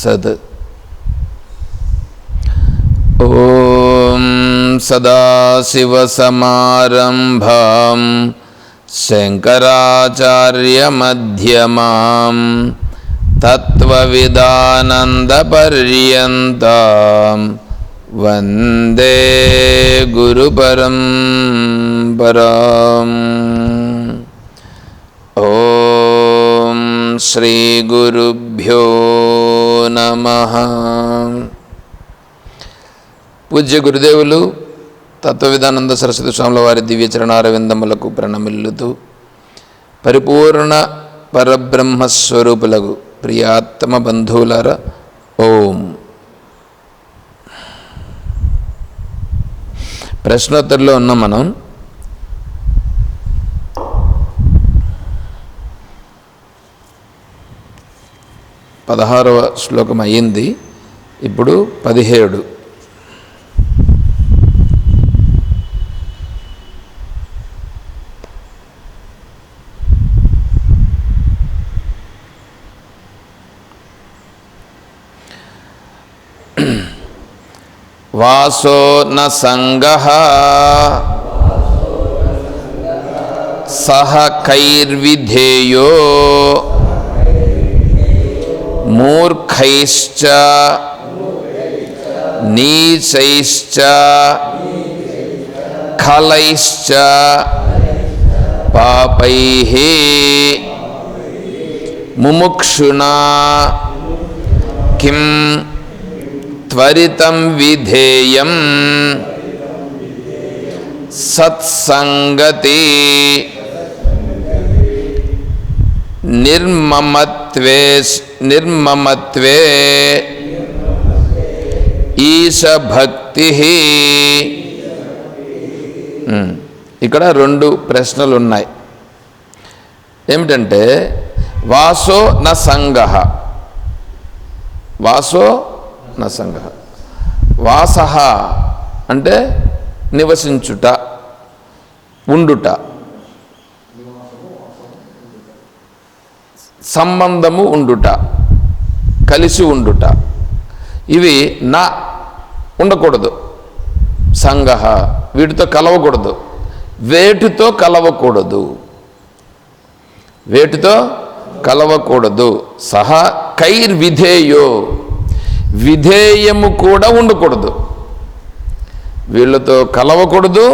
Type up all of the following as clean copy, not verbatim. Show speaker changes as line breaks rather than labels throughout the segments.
తత్సత్. ఓం సదాశివసమారంభాం శంకరాచార్యమధ్యమాం తత్వవిదానందపర్యంతాం వందే గురుపరంపరాం. ఓం శ్రీ గురుభ్యో నమః. పూజ్య గురుదేవులు తత్వవిధానంద సరస్వతి స్వాముల వారి దివ్యచరణారవిందములకు ప్రణమిల్లుతూ పరిపూర్ణ పరబ్రహ్మస్వరూపులకు ప్రియాత్మ బంధువులారా, ఓం. ప్రశ్నోత్తరిలో ఉన్న మనం 16వ శ్లోకం అయ్యింది. ఇప్పుడు 17. వాసో న సంగః సహ కైర్విధేయో మూర్ఖైశ్చ నీచైశ్చ ఖలైశ్చ పాపైః ముముక్షునా కిం త్వరితం విధేయం సత్సంగతి నిర్మమత్వే ఈశభక్తి. ఇక్కడ 2 ప్రశ్నలు ఉన్నాయి. ఏమిటంటే వాసో న సంగః, వాసో న సంగః. వాసః అంటే నివసించుట, ఉండుట, సంబంధము ఉండుట, కలిసి ఉండుట. ఇవి నా ఉండకూడదు. సంగః వీటితో కలవకూడదు, వేటితో కలవకూడదు, వేటితో కలవకూడదు. సహ కైర్విధేయో, విధేయము కూడా ఉండకూడదు. వీళ్ళతో కలవకూడదు,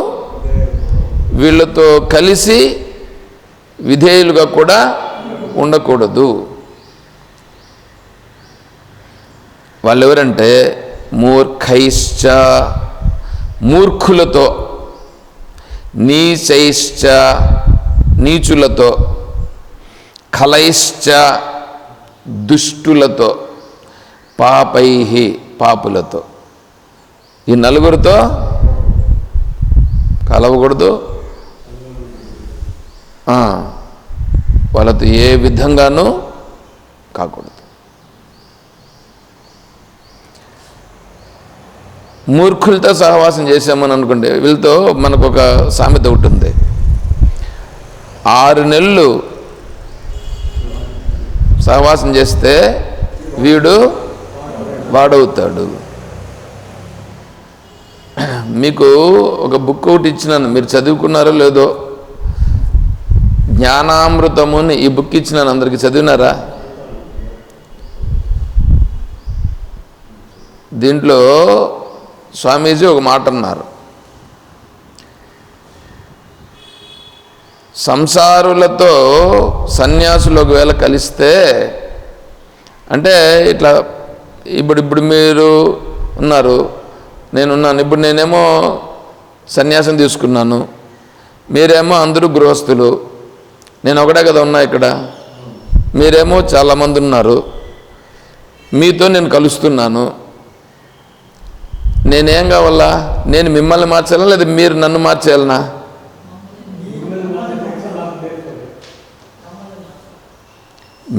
వీళ్ళతో కలిసి విధేయులుగా కూడా ఉండకూడదు. వాళ్ళు ఎవరంటే మూర్ఖైశ్చ, మూర్ఖులతో, నీచైశ్చ, నీచులతో, ఖలైశ్చ, దుష్టులతో, పాపైః, పాపులతో. ఈ 4 కలవకూడదు. వాళ్ళతో ఏ విధంగానూ కాకూడదు. మూర్ఖులతో సహవాసం చేసామని అనుకుంటే, వీళ్ళతో మనకు ఒక సామెత ఉంటుంది, 6 నెలలు సహవాసం చేస్తే వీడు వాడవుతాడు. మీకు ఒక బుక్ ఒకటి ఇచ్చినాను, మీరు చదువుకున్నారో లేదో, జ్ఞానామృతముని ఈ బుక్ ఇచ్చినాను. అందరికీ చదివినారా? దీంట్లో స్వామీజీ ఒక మాట అన్నారు, సంసారులతో సన్యాసులు ఒకవేళ కలిస్తే, అంటే ఇట్లా ఇప్పుడు మీరు ఉన్నారు, నేనున్నాను. ఇప్పుడు నేనేమో సన్యాసం తీసుకున్నాను, మీరేమో అందరూ గృహస్థులు, నేను ఒకటే కదా ఉన్నా ఇక్కడ. మీరేమో చాలామంది ఉన్నారు, మీతో నేను కలుస్తున్నాను. నేనేం కావాలా? నేను మిమ్మల్ని మార్చాలా లేదా మీరు నన్ను మార్చేయాలనా?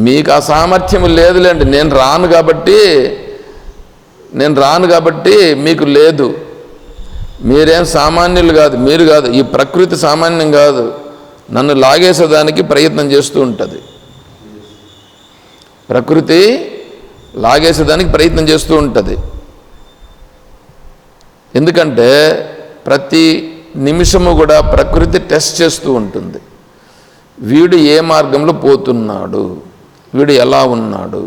మీకు ఆ సామర్థ్యం లేదులేండి. నేను రాను కాబట్టి మీకు లేదు. మీరేం సామాన్యులు కాదు, మీరు కాదు. ఈ ప్రకృతి సామాన్యం కాదు, నన్ను లాగేసేదానికి ప్రయత్నం చేస్తూ ఉంటుంది. ప్రకృతి లాగేసేదానికి ప్రయత్నం చేస్తూ ఉంటుంది. ఎందుకంటే ప్రతి నిమిషము కూడా ప్రకృతి టెస్ట్ చేస్తూ ఉంటుంది. వీడు ఏ మార్గంలో పోతున్నాడు, వీడు ఎలా ఉన్నాడు,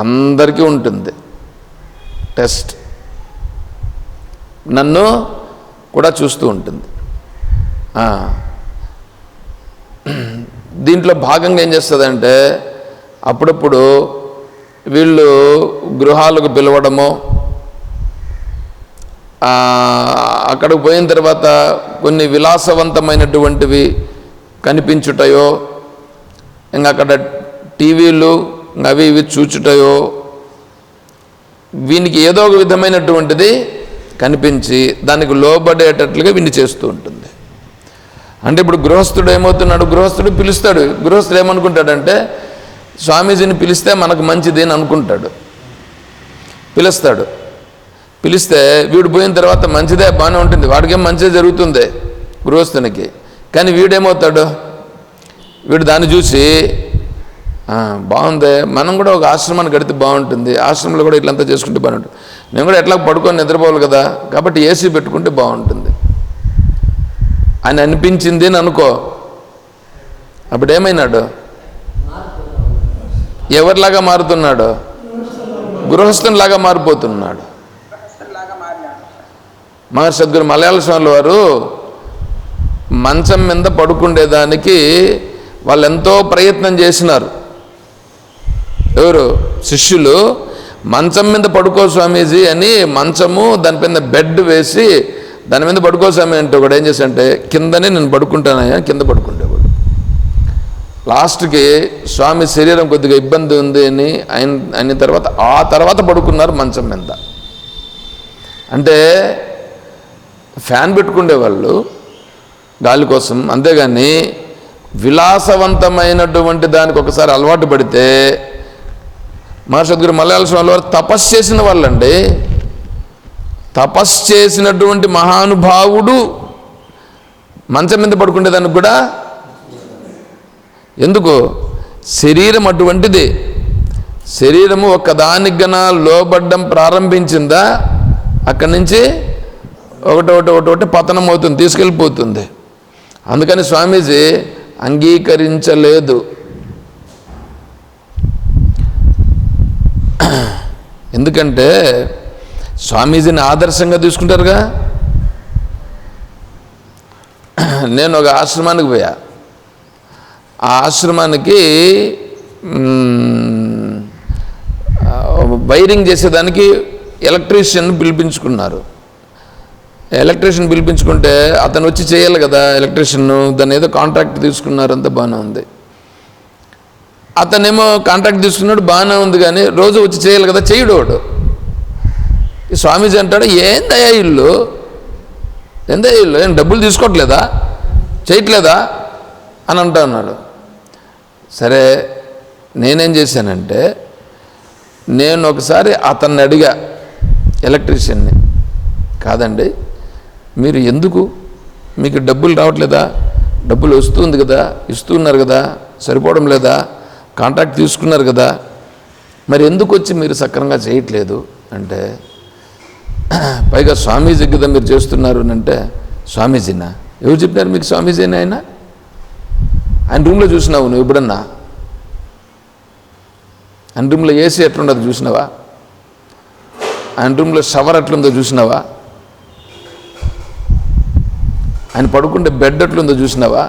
అందరికీ ఉంటుంది టెస్ట్. నన్ను కూడా చూస్తూ ఉంటుంది. దీంట్లో భాగంగా ఏం చేస్తుందంటే అప్పుడప్పుడు వీళ్ళు గృహాలకు పిలవడమో, అక్కడికి పోయిన తర్వాత కొన్ని విలాసవంతమైనటువంటివి కనిపించుటయో, ఇంకా అక్కడ టీవీలు అవి ఇవి చూచుటయో, వీనికి ఏదో ఒక విధమైనటువంటిది కనిపించి దానికి లోబడేటట్లుగా వీడిని చేస్తూ ఉంటుంది. అంటే ఇప్పుడు గృహస్థుడు ఏమవుతున్నాడు, గృహస్థుడు పిలుస్తాడు. గృహస్థుడు ఏమనుకుంటాడంటే స్వామీజీని పిలిస్తే మనకు మంచిది అని అనుకుంటాడు. పిలిస్తే వీడు పోయిన తర్వాత మంచిదే, బాగానే ఉంటుంది, వాడికేం మంచిదే జరుగుతుంది గృహస్థునికి. కానీ వీడేమవుతాడు, వీడు దాన్ని చూసి బాగుంది, మనం కూడా ఒక ఆశ్రమాన్ని కడితే బాగుంటుంది, ఆశ్రమంలో కూడా ఇట్లంతా చేసుకుంటే బాగుంటుంది, నేను కూడా ఎట్లా పడుకొని నిద్రపోవాలి కదా, కాబట్టి ఏసీ పెట్టుకుంటే బాగుంటుంది అని అనిపించింది అని అనుకో. అప్పుడు ఏమైనాడు, ఎవరిలాగా మారుతున్నాడు, గృహస్థునిలాగా మారిపోతున్నాడు. మహర్షి సద్గురు మలయాళ స్వామి వారు మంచం మీద పడుకుండేదానికి వాళ్ళు ఎంతో ప్రయత్నం చేసినారు. ఎవరు, శిష్యులు. మంచం మీద పడుకో స్వామీజీ అని మంచము దానిపైన బెడ్ వేసి దాని మీద పడుకో స్వామి అంటే ఒకడు ఏం చేశాడంటే కిందనే నేను పడుకుంటానయ్యా కింద పడుకుంటేవాడు. లాస్ట్కి స్వామి శరీరం కొద్దిగా ఇబ్బంది ఉంది అని అయిన తర్వాత పడుకున్నారు మంచం మీద. అంటే ఫ్యాన్ పెట్టుకుండేవాళ్ళు గాలి కోసం, అంతేగాని విలాసవంతమైనటువంటి దానికి ఒకసారి అలవాటు పడితే, మహర్షి సద్గురు మలయాళ స్వామి వారు తపస్సు చేసిన వాళ్ళండి. తపస్సు చేసినటువంటి మహానుభావుడు మంచం మీద పడుకునేదానికి కూడా. ఎందుకు, శరీరం అటువంటిది. శరీరము ఒక్కదానికి గన లోబడ్డం ప్రారంభించిందా అక్కడి నుంచి ఒకటి పతనం అవుతుంది, తీసుకెళ్ళిపోతుంది. అందుకని స్వామీజీ అంగీకరించలేదు. ఎందుకంటే స్వామీజీని ఆదర్శంగా తీసుకుంటారుగా. నేను ఒక ఆశ్రమానికి పోయా. ఆ ఆశ్రమానికి వైరింగ్ చేసేదానికి ఎలక్ట్రీషియన్ పిలిపించుకున్నారు. ఎలక్ట్రీషియన్ పిలిపించుకుంటే అతను వచ్చి చేయాలి కదా ఎలక్ట్రీషియన్, దాన్ని ఏదో కాంట్రాక్ట్ తీసుకున్నారు, అంతా బాగానే ఉంది. అతనేమో కాంట్రాక్ట్ తీసుకున్నాడు, బాగానే ఉంది, కానీ రోజు వచ్చి చేయాలి కదా, చేయడు వాడు. ఈ స్వామీజీ అంటాడు, ఏందయ్యా ఇల్లు, ఏం డబ్బులు తీసుకోవట్లేదా, చేయట్లేదా అని అంటా ఉన్నాడు. సరే నేనేం చేశానంటే, నేను ఒకసారి అతన్ని అడిగా, ఎలక్ట్రీషియన్ని, కాదండి మీరు ఎందుకు, మీకు డబ్బులు రావట్లేదా, డబ్బులు వస్తుంది కదా, ఇస్తున్నారు కదా, సరిపోవడం లేదా, కాంట్రాక్ట్ తీసుకున్నారు కదా, మరి ఎందుకు వచ్చి మీరు సక్రమంగా చేయట్లేదు అంటే, పైగా స్వామీజీ కదా మీరు చేస్తున్నారు అంటే, స్వామీజీనా, ఎవరు చెప్పినారు మీకు స్వామీజీని, ఆయన రూమ్లో చూసినావు నువ్వు ఎప్పుడన్నా, ఆయన రూమ్లో ఏసీ ఎట్లుండదు చూసినావా, ఆయన రూమ్లో షవర్ ఎట్లుందో చూసినావా, ఆయన పడుకుంటే బెడ్ ఎట్లుందో చూసినావా,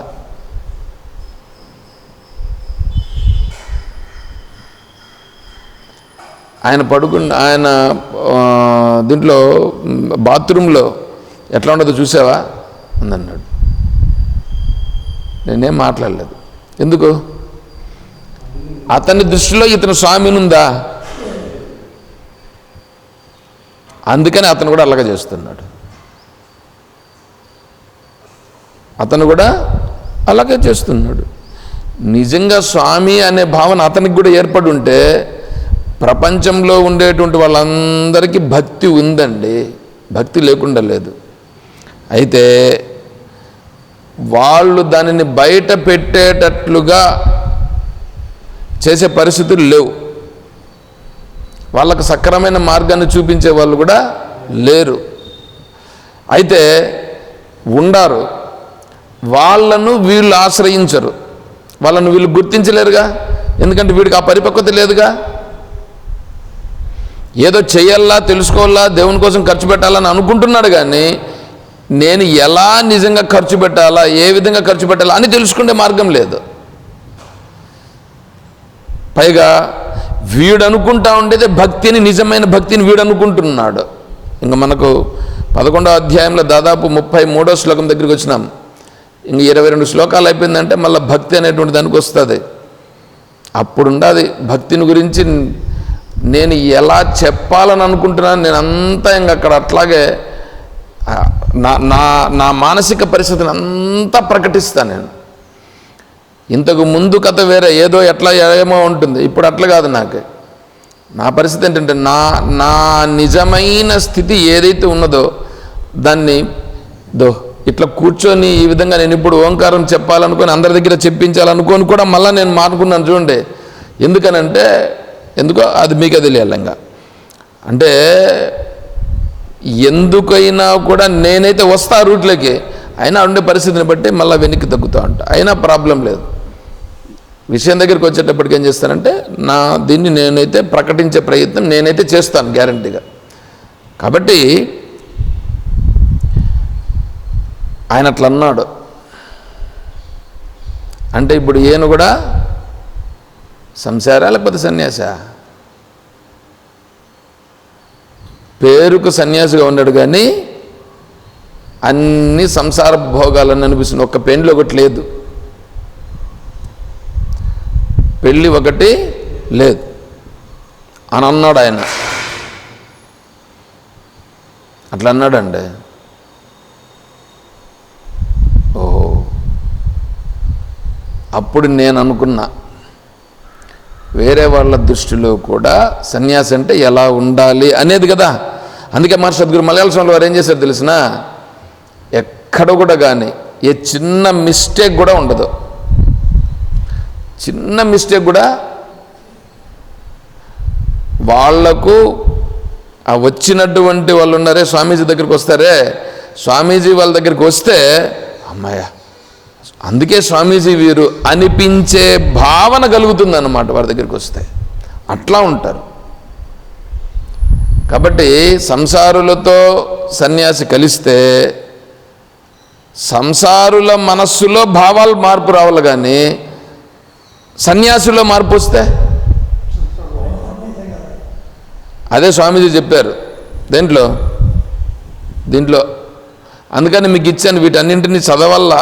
ఆయన దీంట్లో బాత్రూంలో ఎట్లా ఉండదో చూసావా అందన్నాడు. నేనేం మాట్లాడలేదు. ఎందుకు, అతని దృష్టిలో ఇతను స్వామినుందా, అందుకని అతను కూడా అలాగే చేస్తున్నాడు. నిజంగా స్వామి అనే భావన అతనికి కూడా ఏర్పడి ఉంటే ప్రపంచంలో ఉండేటువంటి వాళ్ళందరికీ భక్తి ఉందండి, భక్తి లేకుండా లేదు. అయితే వాళ్ళు దానిని బయట పెట్టేటట్లుగా చేసే పరిస్థితులు లేవు. వాళ్ళకు సక్రమైన మార్గాన్ని చూపించే వాళ్ళు కూడా లేరు. అయితే ఉండారు, వాళ్ళను వీళ్ళు ఆశ్రయించరు, వాళ్ళను వీళ్ళు గుర్తించలేరుగా. ఎందుకంటే వీడికి ఆ పరిపక్వత లేదుగా. ఏదో చేయాలా, తెలుసుకోవాలా, దేవుని కోసం ఖర్చు పెట్టాలని అనుకుంటున్నాడు, కానీ నేను ఎలా నిజంగా ఖర్చు పెట్టాలా, ఏ విధంగా ఖర్చు పెట్టాలా అని తెలుసుకునే మార్గం లేదు. పైగా వీడు అనుకుంటా ఉండేదే భక్తిని, నిజమైన భక్తిని వీడు అనుకుంటున్నాడు. ఇంకా మనకు 11వ అధ్యాయంలో దాదాపు 33వ శ్లోకం దగ్గరికి వచ్చినాం. ఇంక 22 శ్లోకాలు అయిపోయిందంటే మళ్ళీ భక్తి అనేటువంటి దానికి వస్తుంది. అప్పుడుండది భక్తిని గురించి నేను ఎలా చెప్పాలని అనుకుంటున్నాను, నేను అంతా ఇంక అక్కడ అట్లాగే నా మానసిక పరిస్థితిని అంతా ప్రకటిస్తాను నేను. ఇంతకు ముందు కథ వేరే, ఏదో ఎట్లా ఏమో ఉంటుంది. ఇప్పుడు అట్లా కాదు. నా పరిస్థితి ఏంటంటే నా నిజమైన స్థితి ఏదైతే ఉన్నదో దాన్ని ఇట్లా కూర్చొని ఈ విధంగా నేను ఇప్పుడు ఓంకారం చెప్పాలనుకొని అందరి దగ్గర చెప్పించాలనుకొని కూడా మళ్ళీ నేను మానుకున్నాను చూడండి. ఎందుకనంటే ఎందుకో అది మీకే తెలియాలి. ఇంకా అంటే ఎందుకైనా కూడా నేనైతే వస్తా రూట్లోకి, అయినా ఉండే పరిస్థితిని బట్టి మళ్ళీ వెనక్కి తగ్గుతూ ఉంటా. అయినా ప్రాబ్లం లేదు. విషయం దగ్గరికి వచ్చేటప్పటికి ఏం చేస్తానంటే దీన్ని నేనైతే ప్రకటించే ప్రయత్నం నేనైతే చేస్తాను గ్యారంటీగా. కాబట్టి ఆయన అట్లా అన్నాడు అంటే ఇప్పుడు ఈయన కూడా సంసారా లేకపోతే సన్యాస? పేరుకు సన్యాసిగా ఉన్నాడు, కానీ అన్ని సంసార భోగాలని అనిపిస్తుంది. ఒక్క పెండ్లి ఒకటి లేదు, పెళ్ళి ఒకటి లేదు అని అన్నాడు ఆయన. అట్లా అన్నాడండి. ఓహో, అప్పుడు నేను అనుకున్నా వేరే వాళ్ళ దృష్టిలో కూడా సన్యాసి అంటే ఎలా ఉండాలి అనేది కదా. అందుకే మా సద్గురు మలయాళ స్వామి వారు ఏం చేశారు తెలిసిన, ఎక్కడ కూడా కానీ ఏ చిన్న మిస్టేక్ కూడా ఉండదు. చిన్న మిస్టేక్ కూడా వాళ్లకు ఆ వచ్చినటువంటి వాళ్ళు ఉన్నారే, స్వామీజీ దగ్గరికి వస్తారే, స్వామీజీ వాళ్ళ దగ్గరికి వస్తే అమ్మాయ అందుకే స్వామీజీ వీరు అనిపించే భావన కలుగుతుంది అన్నమాట వారి దగ్గరికి వస్తే. అట్లా ఉంటారు. కాబట్టి సంసారులతో సన్యాసి కలిస్తే సంసారుల మనస్సులో భావాలు మార్పు రావాలి, కానీ సన్యాసిలో మార్పు వస్తే అదే స్వామీజీ చెప్పారు దీంట్లో అందుకని మీకు ఇచ్చాను, వీటన్నింటినీ చదవల్ల.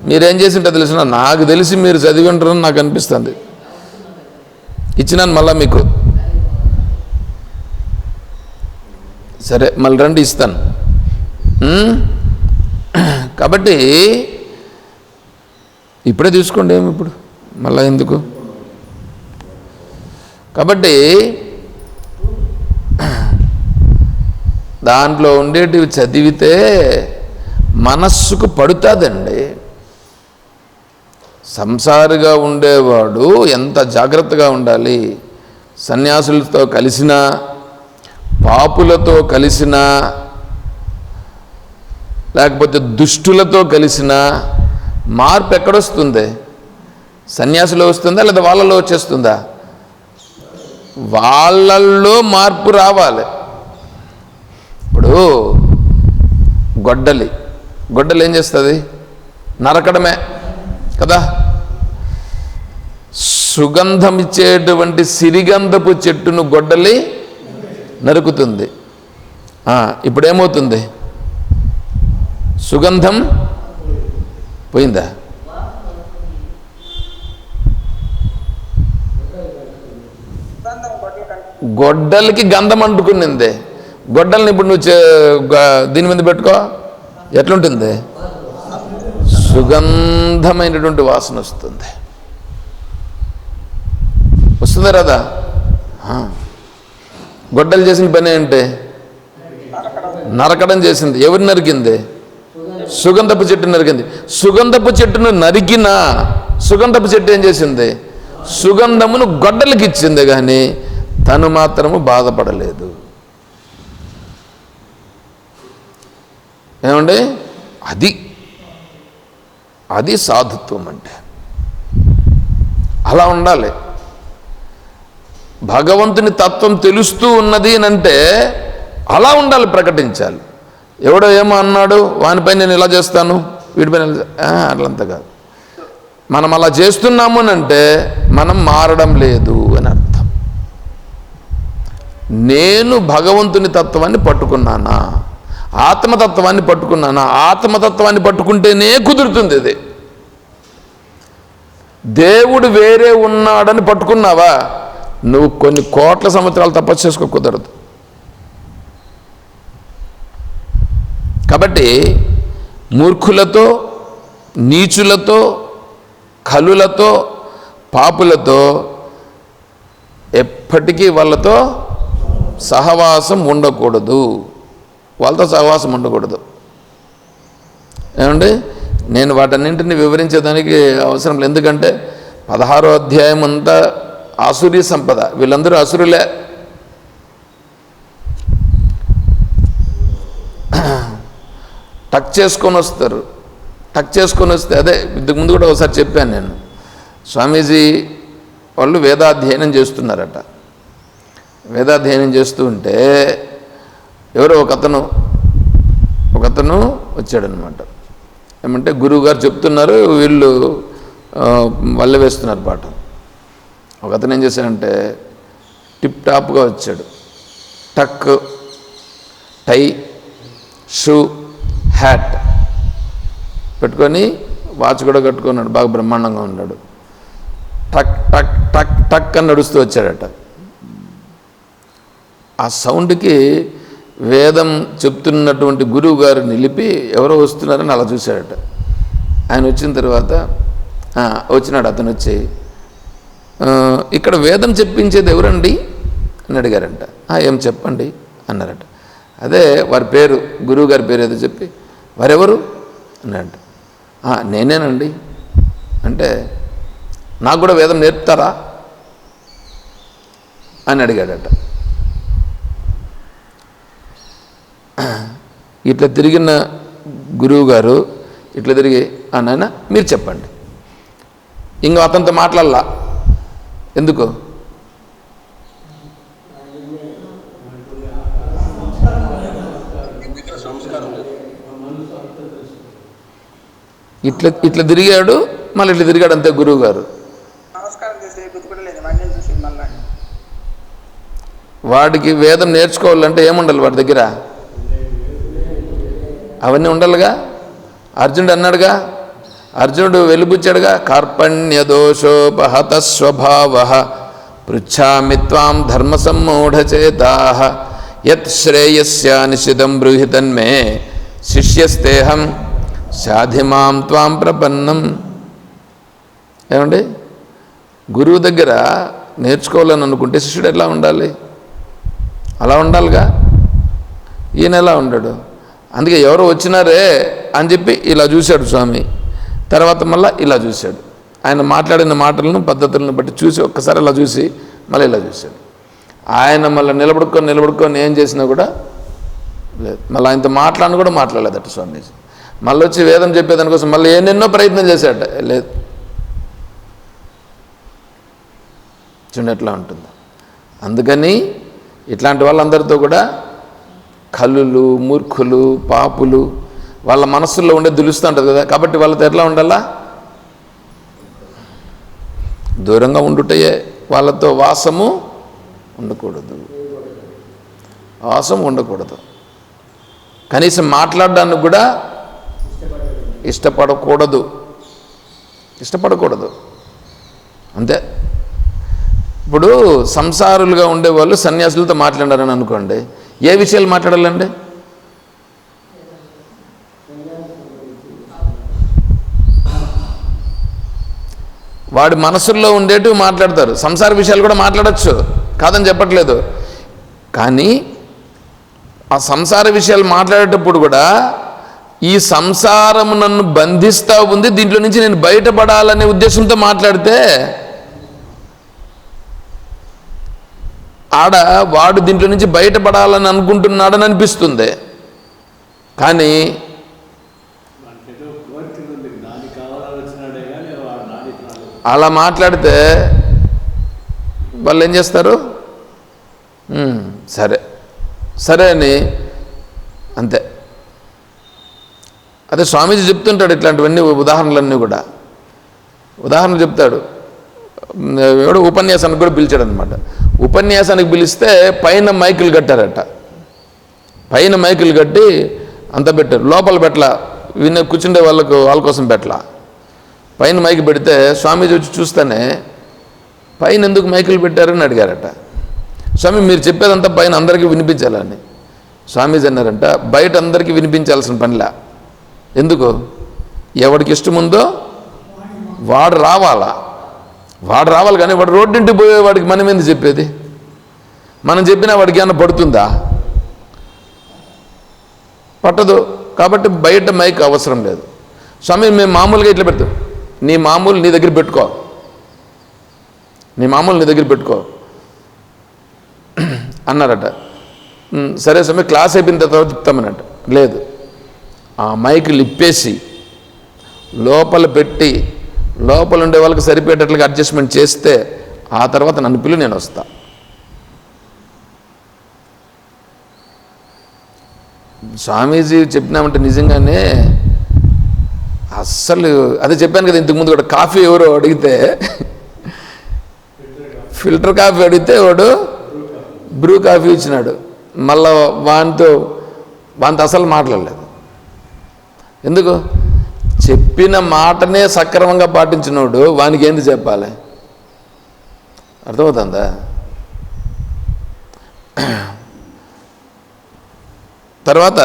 మీరేం చేసింటో తెలిసిన, నాకు తెలిసి మీరు చదివి ఉంటారని నాకు అనిపిస్తుంది. ఇచ్చినాను మళ్ళా మీకు. సరే మళ్ళీ రండి ఇస్తాను. కాబట్టి ఇప్పుడే తీసుకోండి, ఏమి ఇప్పుడు మళ్ళా ఎందుకు. కాబట్టి దాంట్లో ఉండేటివి చదివితే మనస్సుకు పడుతుందండి. సంసారిగా ఉండేవాడు ఎంత జాగ్రత్తగా ఉండాలి. సన్యాసులతో కలిసినా, పాపులతో కలిసినా, లేకపోతే దుష్టులతో కలిసినా మార్పు ఎక్కడొస్తుంది? సన్యాసులో వస్తుందా లేదా వాళ్ళలో వచ్చేస్తుందా? వాళ్ళల్లో మార్పు రావాలి. ఇప్పుడు గొడ్డలి ఏం చేస్తుంది? నరకడమే కదా. సుగంధం ఇచ్చేటువంటి సిరిగంధపు చెట్టును గొడ్డలి నరుకుతుంది. ఇప్పుడు ఏమవుతుంది? సుగంధం పోయిందా? గొడ్డలికి గంధం అంటుకునింది. గొడ్డల్ని ఇప్పుడు నువ్వు దీని మీద పెట్టుకో, ఎట్లుంటుంది? సుగంధమైనటువంటి వాసన వస్తుంది. వస్తుందా రాదా? గొడ్డలు చేసిన పని ఏంటి? నరకడం చేసింది. ఎవరు నరికింది? సుగంధపు చెట్టు నరికింది. సుగంధపు చెట్టును నరికినా సుగంధపు చెట్టు ఏం చేసింది? సుగంధమును గొడ్డలికి ఇచ్చింది, కానీ తను మాత్రము బాధపడలేదు. ఏమండి? అది సాధుత్వం అంటే. అలా ఉండాలి. భగవంతుని తత్వం తెలుస్తూ ఉన్నది అంటే అలా ఉండాలి, ప్రకటించాలి. ఎవడో ఏమో అన్నాడు, వానిపై నేను ఇలా చేస్తాను, వీడిపై అట్లంతా కాదు. మనం అలా చేస్తున్నాము అంటే మనం మారడం లేదు అని అర్థం. నేను భగవంతుని తత్వాన్ని పట్టుకున్నానా, ఆత్మతత్వాన్ని పట్టుకున్నానా? ఆత్మతత్వాన్ని పట్టుకుంటేనే కుదురుతుంది ఇది. దేవుడు వేరే ఉన్నాడని పట్టుకున్నావా, నువ్వు కొన్ని కోట్ల సంవత్సరాలు తపస్సు చేసుకో, కుదరదు. కాబట్టి మూర్ఖులతో, నీచులతో, కలులతో, పాపులతో ఎప్పటికీ వాళ్ళతో సహవాసం ఉండకూడదు. వాళ్ళతో సహవాసం ఉండకూడదు. ఏమండి? నేను వాటన్నింటినీ వివరించేదానికి అవసరం లేదు. ఎందుకంటే 16వ అధ్యాయం అంతా ఆసురీ సంపద. వీళ్ళందరూ అసురులే. టక్ చేసుకొని వస్తారు. టక్ చేసుకొని వస్తే అదే ఇంతకు ముందు కూడా ఒకసారి చెప్పాను నేను. స్వామీజీ వాళ్ళు వేదాధ్యయనం చేస్తున్నారట. వేదాధ్యయనం చేస్తూ ఉంటే ఎవరో ఒకతను వచ్చాడనమాట. ఏమంటే గురువుగారు చెప్తున్నారు, వీళ్ళు వల్ల వేస్తున్నారు పాట. ఒకతను ఏం చేశాడంటే టిప్ టాప్గా వచ్చాడు. టక్, టై, షూ, హ్యాట్ పెట్టుకొని, వాచ్ కూడా కట్టుకున్నాడు. బాగా బ్రహ్మాండంగా ఉన్నాడు. టక్ టక్ టక్ టక్ అని నడుస్తూ వచ్చాడట. ఆ సౌండ్కి వేదం చెప్తున్నటువంటి గురువు గారు నిలిపి ఎవరో వస్తున్నారని అలా చూశాడట. ఆయన వచ్చిన తర్వాత వచ్చినాడు. అతను వచ్చి, ఇక్కడ వేదం చెప్పించేది ఎవరండి అని అడిగారంట. ఏం చెప్పండి అన్నారట. అదే వారి పేరు, గురువు గారి పేరు ఏదో చెప్పి, వారెవరు అన్నారంట. నేనేనండి అంటే, నాకు కూడా వేదం నేర్పుతారా అని అడిగాడట. ఇట్లా తిరిగిన గురువు గారు ఇట్లా తిరిగి, నాయన మీరు చెప్పండి. ఇంకో అతనితో మాట్లాడాల. ఎందుకు? ఇట్లా తిరిగాడు, మళ్ళీ ఇట్లా తిరిగాడు అంతే గురువు గారు. వాడికి వేదం నేర్చుకోవాలంటే ఏముండాలి వాడి దగ్గర? అవన్నీ ఉండాలిగా. అర్జునుడు అన్నాడుగా, అర్జునుడు వెలుబుచ్చాడుగా, కార్పణ్య దోషోపహత స్వభావ పృచ్ఛామి త్వాం ధర్మ సమ్మూఢచేతాః యత్ శ్రేయస్య నిషిదం బ్రూహి తన్మే శిష్యస్తేహం సాధిమాం త్వాం ప్రపన్నం. ఏమండి? గురువు దగ్గర నేర్చుకోవాలని అనుకుంటే శిష్యుడు ఎట్లా ఉండాలి? అలా ఉండాలిగా. ఈయన ఎలా ఉండడు? అందుకే ఎవరో వచ్చినారే అని చెప్పి ఇలా చూశాడు స్వామి. తర్వాత మళ్ళీ ఇలా చూశాడు. ఆయన మాట్లాడిన మాటలను, పద్ధతులను బట్టి చూసి ఒక్కసారి ఇలా చూసి మళ్ళీ ఇలా చూశాడు. ఆయన మళ్ళీ నిలబడుకొని ఏం చేసినా కూడా లేదు. మళ్ళీ ఆయనతో మాట్లాడిన కూడా మాట్లాడలేదట స్వామీజీ. మళ్ళీ వచ్చి వేదం చెప్పేదానికోసం మళ్ళీ ఎన్నెన్నో ప్రయత్నం చేశాడట, లేదు. చూడండి ఎట్లా ఉంటుందో. అందుకని ఇట్లాంటి వాళ్ళందరితో కూడా కలులు, మూర్ఖులు, పాపులు వాళ్ళ మనస్సుల్లో ఉండే దులుస్తూ ఉంటుంది కదా. కాబట్టి వాళ్ళతో ఎట్లా ఉండాలా? దూరంగా ఉండుటయే. వాళ్ళతో వాసము ఉండకూడదు. వాసం ఉండకూడదు. కనీసం మాట్లాడడానికి కూడా ఇష్టపడకూడదు. అంతే. ఇప్పుడు సంసారులుగా ఉండేవాళ్ళు సన్యాసులతో మాట్లాడారని అనుకోండి, ఏ విషయాలు మాట్లాడాలండి? వాడి మనసుల్లో ఉండేటివి మాట్లాడతారు. సంసార విషయాలు కూడా మాట్లాడచ్చు, కాదని చెప్పట్లేదు. కానీ ఆ సంసార విషయాలు మాట్లాడేటప్పుడు కూడా ఈ సంసారము నన్ను బంధిస్తూ ఉంది, దీంట్లో నుంచి నేను బయటపడాలనే ఉద్దేశంతో మాట్లాడితే వాడు దీంట్లో నుంచి బయటపడాలని అనుకుంటున్నాడని అనిపిస్తుంది. కానీ అలా మాట్లాడితే వాళ్ళు ఏం చేస్తారు? సరే సరే అని అంతే. అదే స్వామీజీ చెప్తుంటాడు ఇట్లాంటివన్నీ, ఉదాహరణలన్నీ కూడా ఉదాహరణ చెప్తాడు. ఎవడో ఉపన్యాసానికి కూడా పిలిచాడు అనమాట. ఉపన్యాసానికి పిలిస్తే పైన మైకులు కట్టారట. పైన మైకులు కట్టి అంత పెట్టారు, లోపల పెట్టలా, కూర్చుండే వాళ్ళ కోసం పెట్టలా. పైన మైకు పెడితే స్వామీజీ వచ్చి చూస్తేనే పైన ఎందుకు మైకులు పెట్టారని అడిగారట. స్వామి మీరు చెప్పేదంతా పైన అందరికీ వినిపించాలని. స్వామీజీ అన్నారంట, బయట అందరికీ వినిపించాల్సిన పనిలా. ఎందుకు? ఎవడికి ఇష్టం ఉందో వాడు రావాలి కానీ వాడు రోడ్డింటికి పోయేవాడికి మనం ఎందుకు చెప్పేది? మనం చెప్పినా వాడికి ఏమన్నా పడుతుందా? పట్టదు. కాబట్టి బయట మైక్ అవసరం లేదు. స్వామి మేము మామూలుగా ఇట్లా పెడతాం, నీ మామూలు నీ దగ్గర పెట్టుకో, నీ మామూలు నీ దగ్గర పెట్టుకో అన్నారట. సరే స్వామి క్లాస్ అయిపోయిన తర్వాత చెప్తామన్నట్టు. లేదు, ఆ మైకులు ఇప్పేసి లోపల పెట్టి లోపల ఉండే వాళ్ళకి సరిపోయేటట్లుగా అడ్జస్ట్మెంట్ చేస్తే ఆ తర్వాత నన్ను పిలు, నేను వస్తా. స్వామీజీ చెప్పినామంటే నిజంగానే అస్సలు అదే చెప్పాను కదా ఇంతకుముందు కూడా. కాఫీ ఎవరో అడిగితే ఫిల్టర్ కాఫీ అడిగితే వాడు బ్రూ కాఫీ ఇచ్చినాడు. మళ్ళా వానితో అసలు మాట్లాడలేదు. ఎందుకు? చెప్పిన మాటనే సక్రమంగా పాటించినోడు వానికి ఏంది చెప్పాలి? అర్థమవుతుందా? తర్వాత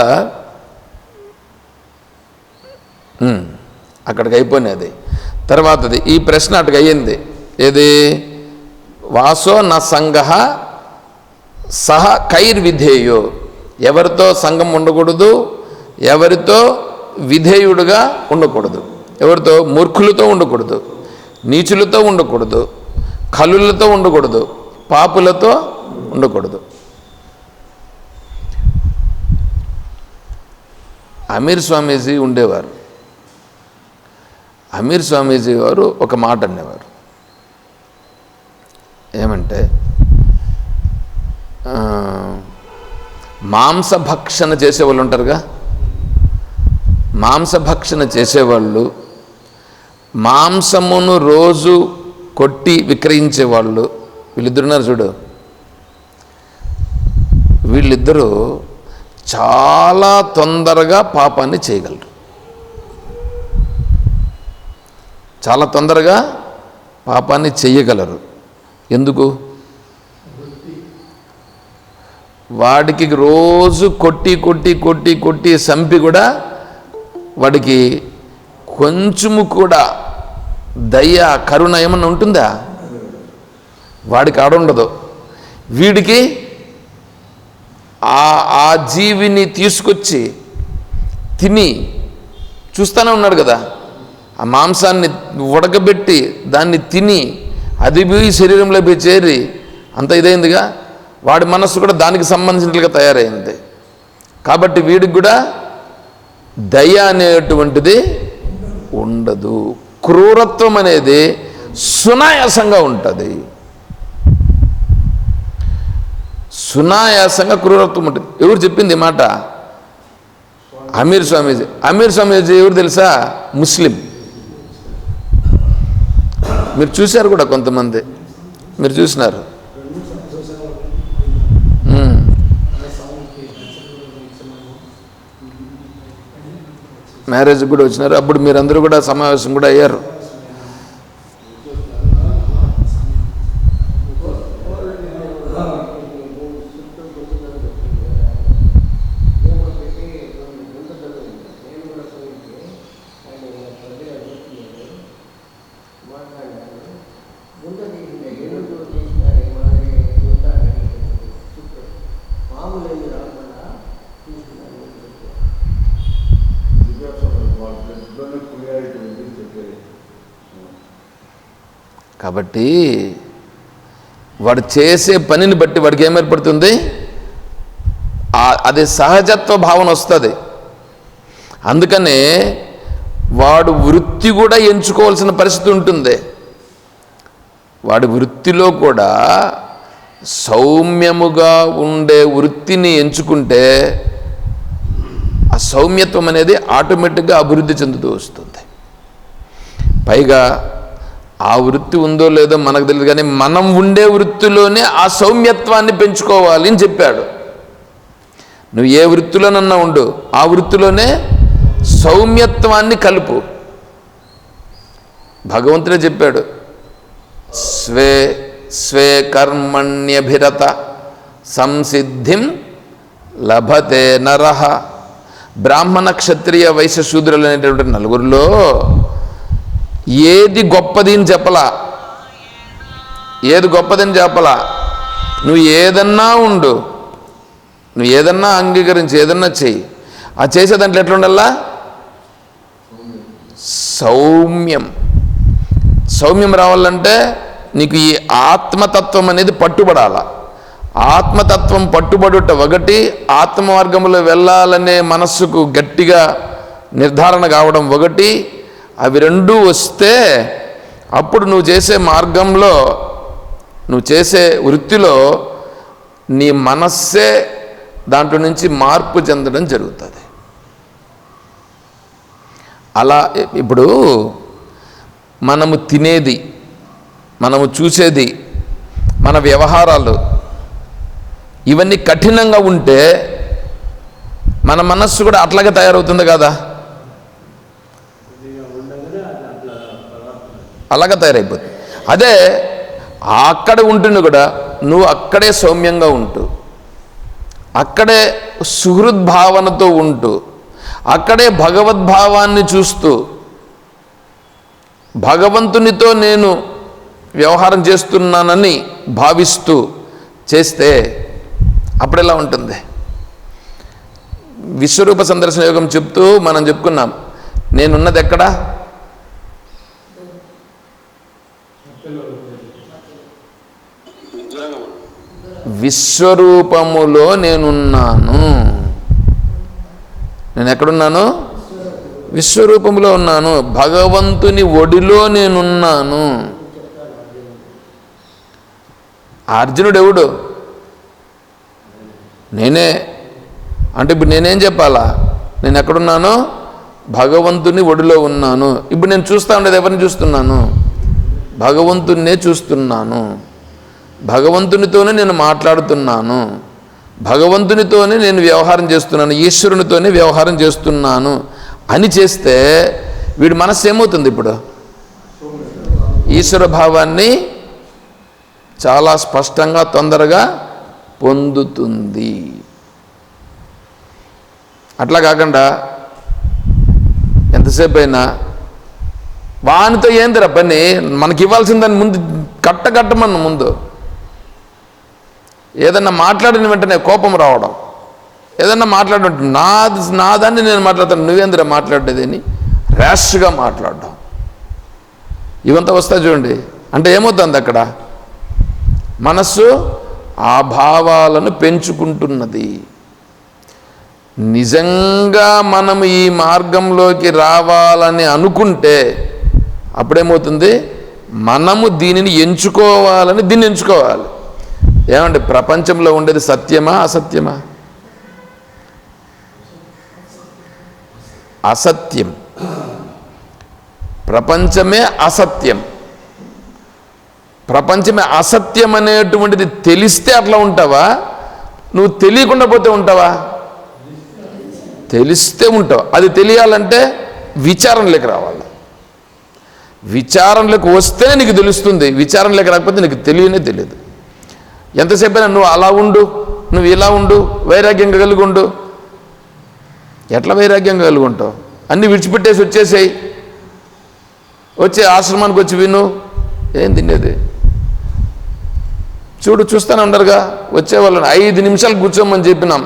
అక్కడికి అయిపోయినది. తర్వాతది ఈ ప్రశ్న అటుకు అయ్యింది. ఏది? వాసో న సంగ సహ కైర్విధేయో. ఎవరితో సంఘం ఉండకూడదు, ఎవరితో విధేయుడుగా ఉండకూడదు. ఎవరితో? మూర్ఖులతో ఉండకూడదు, నీచులతో ఉండకూడదు, కలులతో ఉండకూడదు, పాపులతో ఉండకూడదు. అమీర్ స్వామీజీ ఉండేవారు. అమీర్ స్వామీజీ వారు ఒక మాట అనేవారు. ఏమంటే మాంసభక్షణ చేసేవాళ్ళు ఉంటారుగా, మాంసభక్షణ చేసేవాళ్ళు, మాంసమును రోజు కొట్టి విక్రయించేవాళ్ళు, వీళ్ళిద్దరున్నారు చూడు, వీళ్ళిద్దరూ చాలా తొందరగా పాపాన్ని చేయగలరు. చాలా తొందరగా పాపాన్ని చెయ్యగలరు. ఎందుకు? వాడికి రోజు కొట్టి కొట్టి కొట్టి కొట్టి చంపి కూడా వాడికి కొంచెము కూడా దయ కరుణ ఏమన్నా ఉంటుందా? వాడికి ఆడుండదు. వీడికి ఆ జీవిని తీసుకొచ్చి తిని చూస్తూనే ఉన్నాడు కదా, ఆ మాంసాన్ని ఉడకబెట్టి దాన్ని తిని అది పోయి శరీరంలో పోయి చేరి అంత ఇదైందిగా, వాడి మనస్సు కూడా దానికి సంబంధించినట్లుగా తయారైంది. కాబట్టి వీడికి కూడా దయ అనేటువంటిది ఉండదు. క్రూరత్వం అనేది సునాయాసంగా ఉంటుంది. సునాయాసంగా క్రూరత్వం ఉంటుంది. ఎవరు చెప్పింది ఈ మాట? అమీర్ స్వామీజీ. అమీర్ స్వామీజీ ఎవరు తెలుసా? ముస్లిం. మీరు చూశారు కూడా, కొంతమంది మీరు చూసినారు. మ్యారేజ్కి కూడా వచ్చినారు. అప్పుడు మీరందరూ కూడా సమావేశం కూడా అయ్యారు. కాబట్టి వాడు చేసే పనిని బట్టి వాడికి ఏం ఏర్పడుతుంది? అది సహజత్వ భావన వస్తుంది. అందుకనే వాడు వృత్తి కూడా ఎంచుకోవాల్సిన పరిస్థితి ఉంటుంది. వాడి వృత్తిలో కూడా సౌమ్యముగా ఉండే వృత్తిని ఎంచుకుంటే ఆ సౌమ్యత్వం అనేది ఆటోమేటిక్గా అభివృద్ధి చెందుతూ వస్తుంది. పైగా ఆ వృత్తి ఉందో లేదో మనకు తెలియదు, కానీ మనం ఉండే వృత్తిలోనే ఆ సౌమ్యత్వాన్ని పెంచుకోవాలి అని చెప్పాడు. నువ్వు ఏ వృత్తిలోనన్నా ఉండు, ఆ వృత్తిలోనే సౌమ్యత్వాన్ని కలుపు. భగవంతుడే చెప్పాడు, స్వే స్వే కర్మణ్యభిరత సంసిద్ధిం లభతే నరః. బ్రాహ్మణ క్షత్రియ వైశ్య శూద్రులు అనేటువంటి నలుగురిలో ఏది గొప్పది అని చెప్పలా, ఏది గొప్పదని చెప్పలా. నువ్వు ఏదన్నా ఉండు, నువ్వు ఏదన్నా అంగీకరించి ఏదన్నా చెయ్యి, ఆ చేసే దాంట్లో ఎట్లుండాలా? సౌమ్యం రావాలంటే నీకు ఈ ఆత్మతత్వం అనేది పట్టుబడాల. ఆత్మతత్వం పట్టుబడుట ఒకటి, ఆత్మ మార్గంలో వెళ్ళాలనే మనస్సుకు గట్టిగా నిర్ధారణ కావడం ఒకటి. అవి రెండూ వస్తే అప్పుడు నువ్వు చేసే మార్గంలో, నువ్వు చేసే వృత్తిలో నీ మనస్సే దాంట్లో నుంచి మార్పు చెందడం జరుగుతుంది. అలా ఇప్పుడు మనము తినేది, మనము చూసేది, మన వ్యవహారాలు ఇవన్నీ కఠినంగా ఉంటే మన మనస్సు కూడా అట్లాగే తయారవుతుంది కదా, అలాగే తయారైపోతుంది. అదే అక్కడ ఉంటున్న కూడా నువ్వు అక్కడే సౌమ్యంగా ఉంటూ, అక్కడే సుహృద్భావనతో ఉంటూ, అక్కడే భగవద్భావాన్ని చూస్తూ, భగవంతునితో నేను వ్యవహారం చేస్తున్నానని భావిస్తూ చేస్తే అప్పుడు ఎలా ఉంటుంది? విశ్వరూప సందర్శన యోగం చెప్తూ మనం చెప్పుకున్నాం, నేనున్నది ఎక్కడ? విశ్వరూపములో నేనున్నాను. నేను ఎక్కడున్నాను? విశ్వరూపములో ఉన్నాను. భగవంతుని ఒడిలో నేనున్నాను. అర్జునుడు ఎవడు? నేనే. అంటే ఇప్పుడు నేనేం చెప్పాలా? నేను ఎక్కడున్నాను? భగవంతుని ఒడిలో ఉన్నాను. ఇప్పుడు నేను చూస్తూ ఉండేది ఎవరిని చూస్తున్నాను? భగవంతున్నే చూస్తున్నాను. భగవంతునితోనే నేను మాట్లాడుతున్నాను. భగవంతునితోనే నేను వ్యవహారం చేస్తున్నాను. ఈశ్వరునితోనే వ్యవహారం చేస్తున్నాను అని చేస్తే వీడి మనస్సు ఏమవుతుంది? ఇప్పుడు ఈశ్వర భావాన్ని చాలా స్పష్టంగా తొందరగా పొందుతుంది. అట్లా కాకుండా ఎంతసేపు అయినా వానితో ఏందిరా పని, మనకి ఇవ్వాల్సిందని ముందు కట్టమన్న ముందు ఏదన్నా మాట్లాడిన వెంటనే కోపం రావడం, ఏదన్నా మాట్లాడడం, నాదాన్ని నేను మాట్లాడతాను, నువ్వేందిరా మాట్లాడేది అని ర్యాష్గా మాట్లాడడం, ఇవంతా వస్తాయి చూడండి. అంటే ఏమవుతుంది? అక్కడ మనస్సు ఆ భావాలను పెంచుకుంటున్నది. నిజంగా మనం ఈ మార్గంలోకి రావాలని అనుకుంటే అప్పుడేమవుతుంది? మనము దీనిని ఎంచుకోవాలని దీన్ని ఎంచుకోవాలి. ఏమంటే ప్రపంచంలో ఉండేది సత్యమా అసత్యమా? అసత్యం. ప్రపంచమే అసత్యం. ప్రపంచమే అసత్యం అనేటువంటిది తెలిస్తే అట్లా ఉంటావా? నువ్వు తెలియకుండా పోతే ఉంటావా? తెలిస్తే ఉంటావు. అది తెలియాలంటే విచారణలోకి రావాలి. విచారణలోకి వస్తేనే నీకు తెలుస్తుంది. విచారణలోకి రాకపోతే నీకు తెలియదు. ఎంతసేపు అయినా నువ్వు అలా ఉండు, నువ్వు ఇలా ఉండు, వైరాగ్యంగా కలిగి ఉండు. ఎట్లా వైరాగ్యంగా కలిగి ఉంటావు? అన్నీ విడిచిపెట్టేసి వచ్చేసేయి. వచ్చే ఆశ్రమానికి వచ్చి విను. ఏం తినేది? చూస్తూనే ఉండరుగా వచ్చేవాళ్ళని 5 నిమిషాలు కూర్చోమని చెప్పినాం.